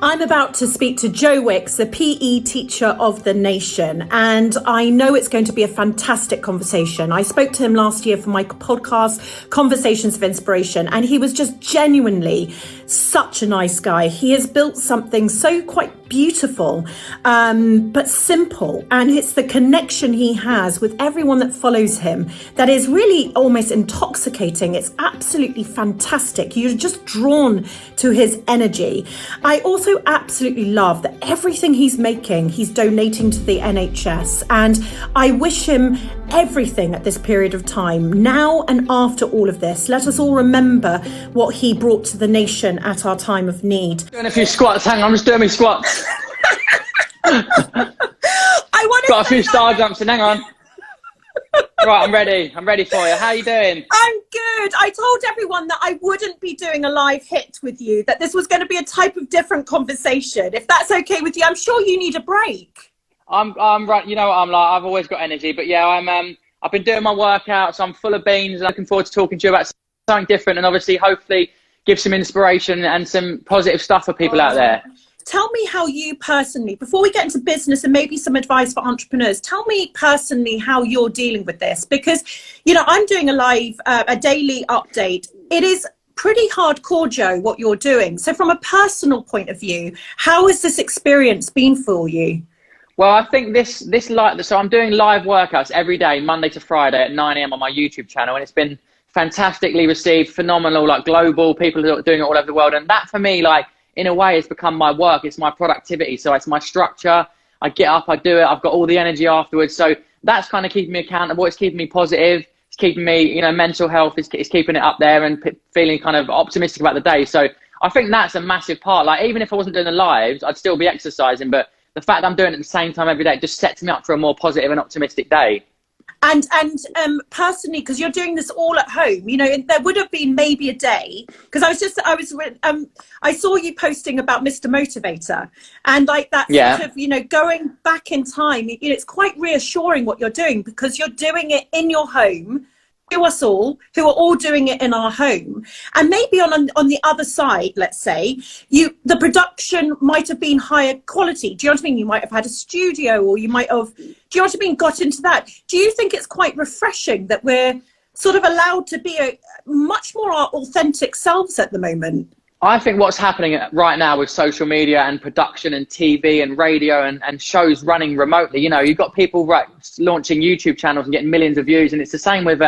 I'm about to speak to Joe Wicks, the PE teacher of the nation, and I know it's going to be a fantastic conversation. I spoke to him last year for my podcast, Conversations of Inspiration, and he was just genuinely such a nice guy. He has built something so quite beautiful, but simple, and it's the connection he has with everyone that follows him that is really almost intoxicating. It's absolutely fantastic. You're just drawn to his energy. I also absolutely love that everything he's making, he's donating to the NHS, and I wish him everything at this period of time, now and after all of this. Let us all remember what he brought to the nation at our time of need. Doing a few squats, hang on, I'm just doing my squats. Got a few star jumps in, hang on. Right, I'm ready for you. How are you doing? I'm good. I told everyone that I wouldn't be doing a live hit with you, that this was going to be a type of different conversation. If that's okay with you, I'm sure you need a break. I'm right. You know what I'm like. I've always got energy, but yeah, I've been doing my workouts. I'm full of beans. I'm looking forward to talking to you about something different, and obviously, hopefully, give some inspiration and some positive stuff for people out there. Tell me how you personally, before we get into business and maybe some advice for entrepreneurs, tell me personally how you're dealing with this, because, you know, I'm doing a daily update. It is pretty hardcore, Joe, what you're doing. So from a personal point of view, how has this experience been for you? Well, I think so I'm doing live workouts every day, Monday to Friday at 9 a.m. on my YouTube channel, and it's been fantastically received, phenomenal, like global, people are doing it all over the world. And that for me, like, in a way, has become my work. It's my productivity. So it's my structure. I get up, I do it. I've got all the energy afterwards. So that's kind of keeping me accountable. It's keeping me positive. It's keeping me, you know, mental health is keeping it up there and feeling kind of optimistic about the day. So I think that's a massive part. Like, even if I wasn't doing the lives, I'd still be exercising. But the fact that I'm doing it at the same time every day just sets me up for a more positive and optimistic day. And personally, because you're doing this all at home, you know, there would have been maybe a day, because I saw you posting about Mr. Motivator, and like that sort of, you know, going back in time, you know, it's quite reassuring what you're doing, because you're doing it in your home, to us all, who are all doing it in our home. And maybe on the other side, let's say, the production might have been higher quality. Do you know what I mean? You might have had a studio, or you might have, do you know what I mean, got into that. Do you think it's quite refreshing that we're sort of allowed to be much more our authentic selves at the moment? I think what's happening right now with social media and production and TV and radio and shows running remotely, you know, you've got people launching YouTube channels and getting millions of views. And it's the same with,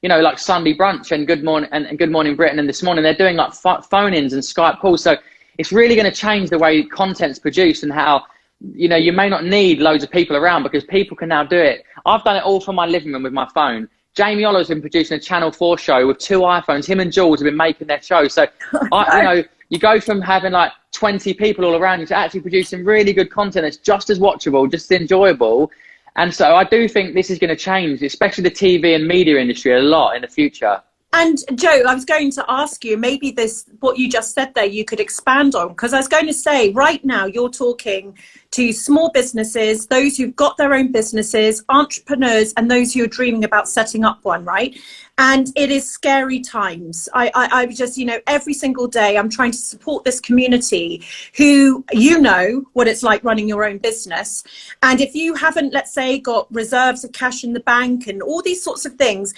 you know, like Sunday Brunch and Good Morning Britain. And this morning they're doing like phone-ins and Skype calls. So it's really going to change the way content's produced, and how, you know, you may not need loads of people around, because people can now do it. I've done it all from my living room with my phone. Jamie Oliver's been producing a Channel 4 show with 2 iPhones. Him and Jules have been making their show. So, you know, you go from having like 20 people all around you to actually producing really good content that's just as watchable, just as enjoyable. And so I do think this is going to change, especially the TV and media industry, a lot in the future. And Joe, I was going to ask you, maybe what you just said there, you could expand on, because I was going to say, right now you're talking to small businesses, those who've got their own businesses, entrepreneurs, and those who are dreaming about setting up one, right? And it is scary times. I just, you know, every single day I'm trying to support this community who, you know what it's like running your own business. And if you haven't, let's say, got reserves of cash in the bank and all these sorts of things,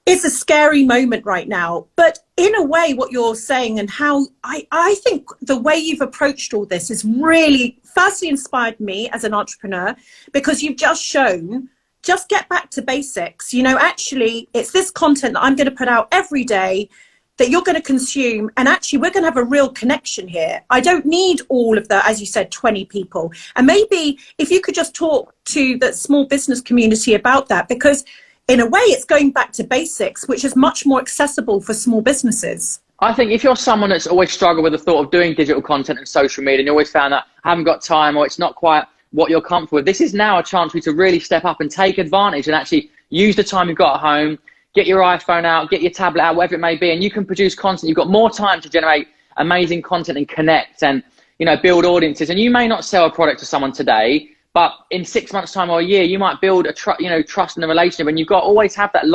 it's a scary moment right now. But in a way, what you're saying, and how I think the way you've approached all this is really, firstly, inspired me as an entrepreneur, because you've just shown, just get back to basics. You know, actually, it's this content that I'm going to put out every day that you're going to consume. And actually, we're going to have a real connection here. I don't need all of the, as you said, 20 people. And maybe if you could just talk to the small business community about that, because in a way, it's going back to basics, which is much more accessible for small businesses. I think if you're someone that's always struggled with the thought of doing digital content and social media, and you always found that I haven't got time, or it's not quite what you're comfortable with, this is now a chance for you to really step up and take advantage and actually use the time you've got at home, get your iPhone out, get your tablet out, whatever it may be, and you can produce content. You've got more time to generate amazing content and connect and, you know, build audiences. And you may not sell a product to someone today, but in 6 months' time or a year, you might build a trust in a relationship, and you've got to always have that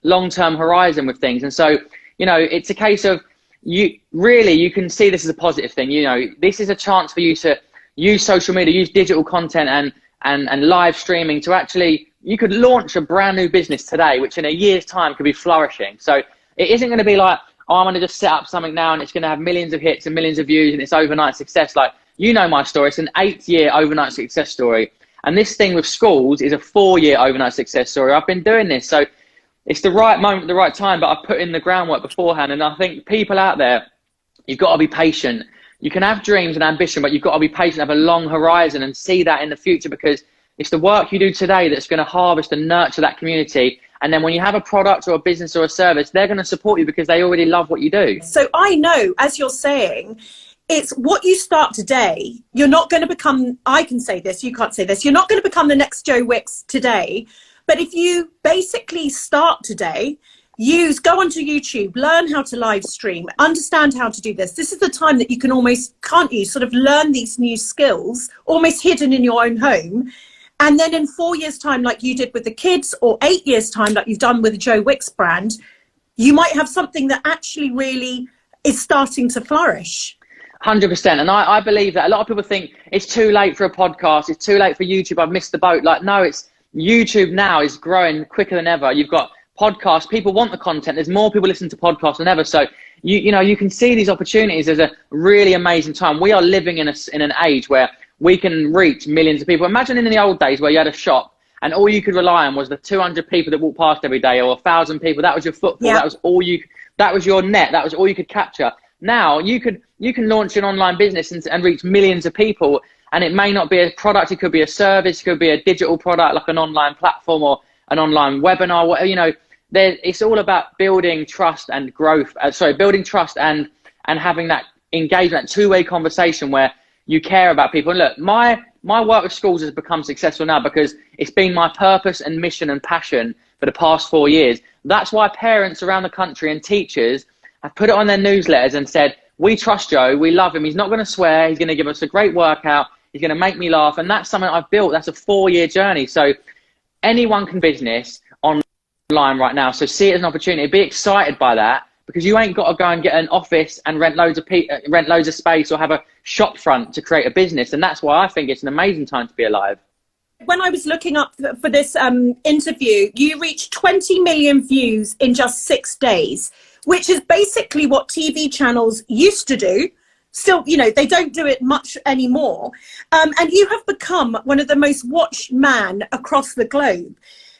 long-term horizon with things. And so, you know, it's a case of you can see this as a positive thing. You know, this is a chance for you to use social media, use digital content and live streaming to actually, you could launch a brand new business today, which in a year's time could be flourishing. So it isn't going to be like, oh, I'm going to just set up something now and it's going to have millions of hits and millions of views and it's overnight success. Like, you know my story. It's an 8-year overnight success story. And this thing with schools is a 4-year overnight success story. I've been doing this. So it's the right moment, the right time, but I've put in the groundwork beforehand. And I think people out there, you've got to be patient. You can have dreams and ambition, but you've got to be patient, have a long horizon and see that in the future, because it's the work you do today that's going to harvest and nurture that community. And then when you have a product or a business or a service, they're going to support you because they already love what you do. So I know, as you're saying, it's what you start today. You're not going to become, I can say this, you can't say this, you're not going to become the next Joe Wicks today. But if you basically start today, go onto YouTube, learn how to live stream, understand how to do this. This is the time that you can almost, can't you, sort of learn these new skills, almost hidden in your own home. And then in 4 years' time, like you did with the kids, or 8 years' time, like you've done with the Joe Wicks brand, you might have something that actually really is starting to flourish. 100%. And I believe that a lot of people think it's too late for a podcast, it's too late for YouTube, I've missed the boat. Like, no, it's YouTube now is growing quicker than ever. You've got podcasts, people want the content, there's more people listening to podcasts than ever. So you know, you can see these opportunities as a really amazing time. We are living in an age where we can reach millions of people. Imagine in the old days where you had a shop and all you could rely on was the 200 people that walked past every day, or 1,000 people. That was your footfall. Yeah. That was your net. That was all you could capture. Now you can launch an online business and reach millions of people. And it may not be a product, it could be a service, it could be a digital product like an online platform or an online webinar, whatever, you know. It's all about building trust and growth. Building trust and having that engagement, two-way conversation where you care about people. And look, my work with schools has become successful now because it's been my purpose and mission and passion for the past 4 years. That's why parents around the country and teachers have put it on their newsletters and said, we trust Joe, we love him, he's not going to swear, he's going to give us a great workout, he's going to make me laugh. And that's something I've built. That's a 4-year journey. So anyone can business online right now. So see it as an opportunity. Be excited by that, because you ain't got to go and get an office and rent loads of space or have a shop front to create a business. And that's why I think it's an amazing time to be alive. When I was looking up for this interview, you reached 20 million views in just 6 days, which is basically what TV channels used to do. Still, you know, they don't do it much anymore. And you have become one of the most watched man across the globe.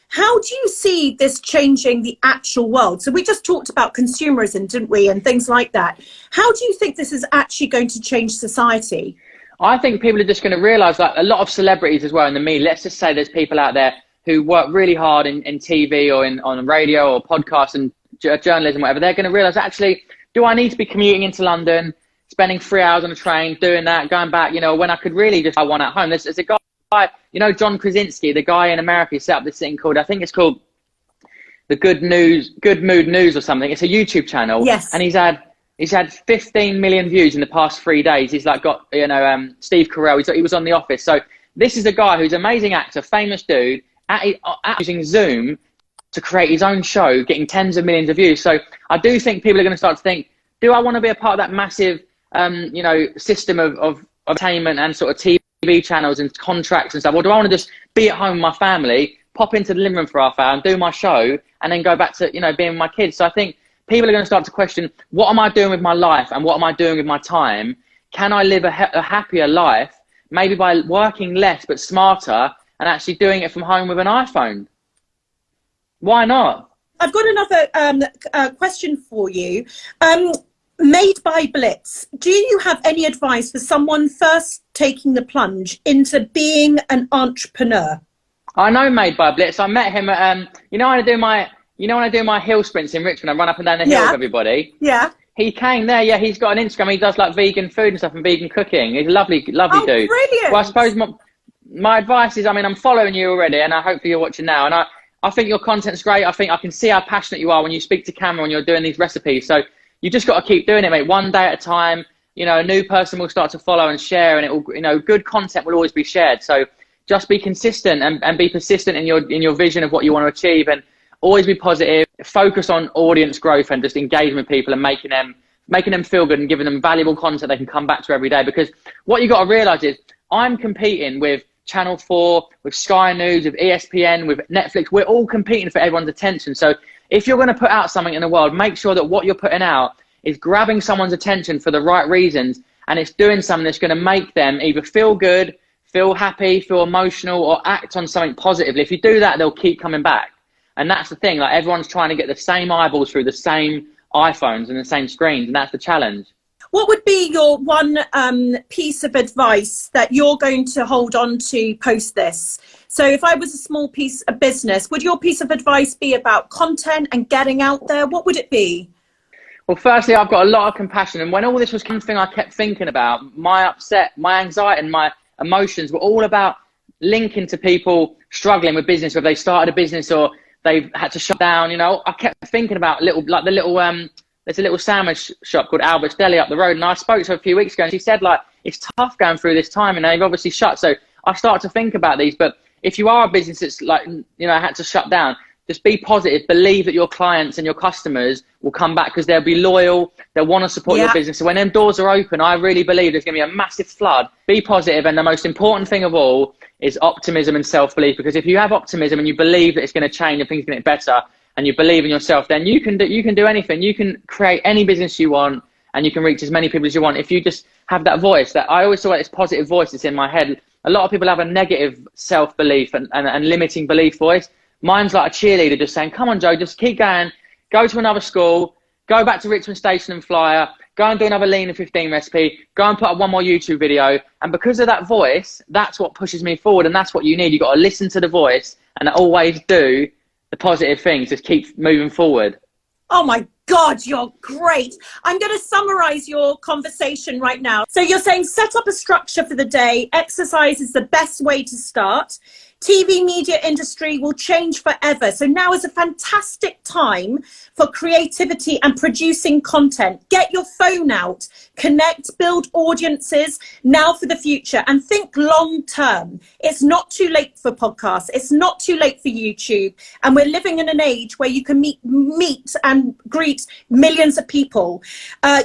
How do you see this changing the actual world? So we just talked about consumerism, didn't we, and things like that. How do you think this is actually going to change society? I think people are just going to realise, like a lot of celebrities as well in the media, let's just say there's people out there who work really hard in TV or on radio or podcasts and journalism, whatever. They're going to realise, actually, do I need to be commuting into London, spending 3 hours on a train, doing that, going back, you know, when I could really just have one at home? There's a guy, you know, John Krasinski, the guy in America, he set up this thing called, I think it's called the Good Mood News or something. It's a YouTube channel. Yes. And he's had 15 million views in the past 3 days. He's like got, you know, Steve Carell. He was on The Office. So this is a guy who's an amazing actor, famous dude, using Zoom to create his own show, getting tens of millions of views. So I do think people are going to start to think, do I want to be a part of that massive, you know, system of entertainment and sort of TV channels and contracts and stuff? Or do I want to just be at home with my family, pop into the living room for half hour and do my show and then go back to, you know, being with my kids? So I think people are going to start to question, what am I doing with my life and what am I doing with my time? Can I live a happier life, maybe by working less but smarter and actually doing it from home with an iPhone? Why not? I've got another question for you. Made by Blitz, do you have any advice for someone first taking the plunge into being an entrepreneur? I know Made by Blitz. I met him at, you know when I do my hill sprints in Richmond, I run up and down the hill with everybody. Yeah. He came there. Yeah, he's got an Instagram. He does like vegan food and stuff and vegan cooking. He's a lovely dude. Brilliant. Well, I suppose my advice is, I mean, I'm following you already, and I hope you're watching now. And I think your content's great. I think I can see how passionate you are when you speak to camera when you're doing these recipes. So you just got to keep doing it, mate. One day at a time. You know, a new person will start to follow and share, and it will, you know, good content will always be shared. So just be consistent and be persistent in your vision of what you want to achieve, and always be positive. Focus on audience growth and just engaging with people and making them making them feel good and giving them valuable content they can come back to every day. Because what you got to realize is I'm competing with Channel 4, with Sky News, with ESPN, with Netflix. We're all competing for everyone's attention. So if you're going to put out something in the world, make sure that what you're putting out is grabbing someone's attention for the right reasons, and it's doing something that's going to make them either feel good, feel happy, feel emotional, or act on something positively. If you do that, they'll keep coming back. And that's the thing, like everyone's trying to get the same eyeballs through the same iPhones and the same screens, and that's the challenge. What would be your one piece of advice that you're going to hold on to post this? So if I was a small piece of business, would your piece of advice be about content and getting out there? What would it be? Well, firstly, I've got a lot of compassion. And when all this was something I kept thinking about, my upset, my anxiety and my emotions were all about linking to people struggling with business, whether they started a business or they've had to shut down. You know, I kept thinking about there's a little sandwich shop called Albert's Deli up the road. And I spoke to her a few weeks ago and she said, like, it's tough going through this time and they've obviously shut. So I started to think about these. But if you are a business that's like, you know, had to shut down, just be positive. Believe that your clients and your customers will come back because they'll be loyal. They'll want to support your business. So when them doors are open, I really believe there's going to be a massive flood. Be positive. And the most important thing of all is optimism and self-belief. Because if you have optimism and you believe that it's going to change and things are going to get better, and you believe in yourself, then you can do anything. You can create any business you want and you can reach as many people as you want. If you just have that voice, that I always saw this positive voice that's in my head. A lot of people have a negative self-belief and limiting belief voice. Mine's like a cheerleader just saying, come on, Joe, just keep going. Go to another school. Go back to Richmond Station and Flyer. Go and do another lean and 15 recipe. Go and put up one more YouTube video. And because of that voice, that's what pushes me forward. And that's what you need. You've got to listen to the voice and always do the positive things. Just keep moving forward. Oh my God, you're great. I'm going to summarize your conversation right now. So you're saying set up a structure for the day. Exercise is the best way to start. TV media industry will change forever. So now is a fantastic time for creativity and producing content. Get your phone out, connect, build audiences now for the future, and think long term. It's not too late for podcasts. It's not too late for YouTube. And we're living in an age where you can meet and greet millions of people.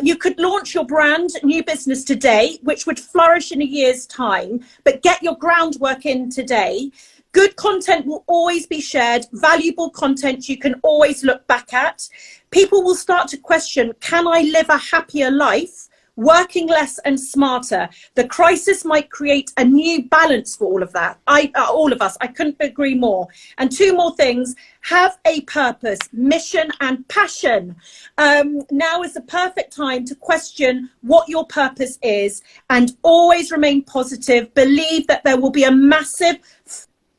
You could launch your brand new business today, which would flourish in a year's time, but get your groundwork in today. Good content will always be shared. Valuable content you can always look back at. People will start to question, can I live a happier life? Working less and smarter. The crisis might create a new balance for all of that. All of us. I couldn't agree more. And two more things. Have a purpose, mission and passion. Now is the perfect time to question what your purpose is and always remain positive. Believe that there will be a massive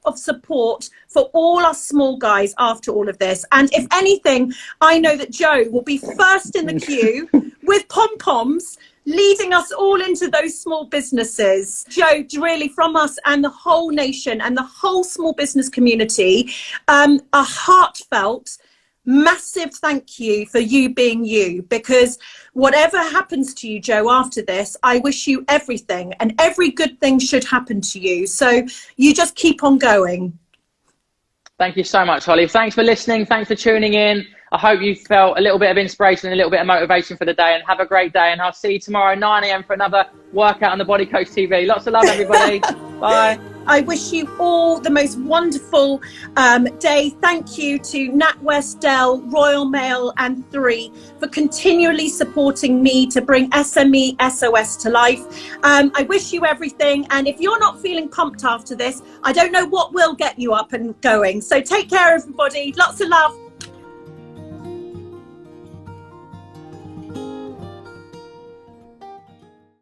of support for all us small guys after all of this. And if anything, I know that Joe will be first in the queue with pom-poms, leading us all into those small businesses. Joe, really from us and the whole nation and the whole small business community, a heartfelt, massive thank you for you being you, because whatever happens to you, Joe, after this, I wish you everything, and every good thing should happen to you. So you just keep on going. Thank you so much, Holly. Thanks for listening. Thanks for tuning in. I hope you felt a little bit of inspiration and a little bit of motivation for the day, and have a great day. And I'll see you tomorrow 9 a.m. for another workout on the Body Coach TV. Lots of love, everybody. Bye. I wish you all the most wonderful day. Thank you to NatWest, Dell, Royal Mail and 3 for continually supporting me to bring SME SOS to life. I wish you everything. And if you're not feeling pumped after this, I don't know what will get you up and going. So take care, everybody. Lots of love.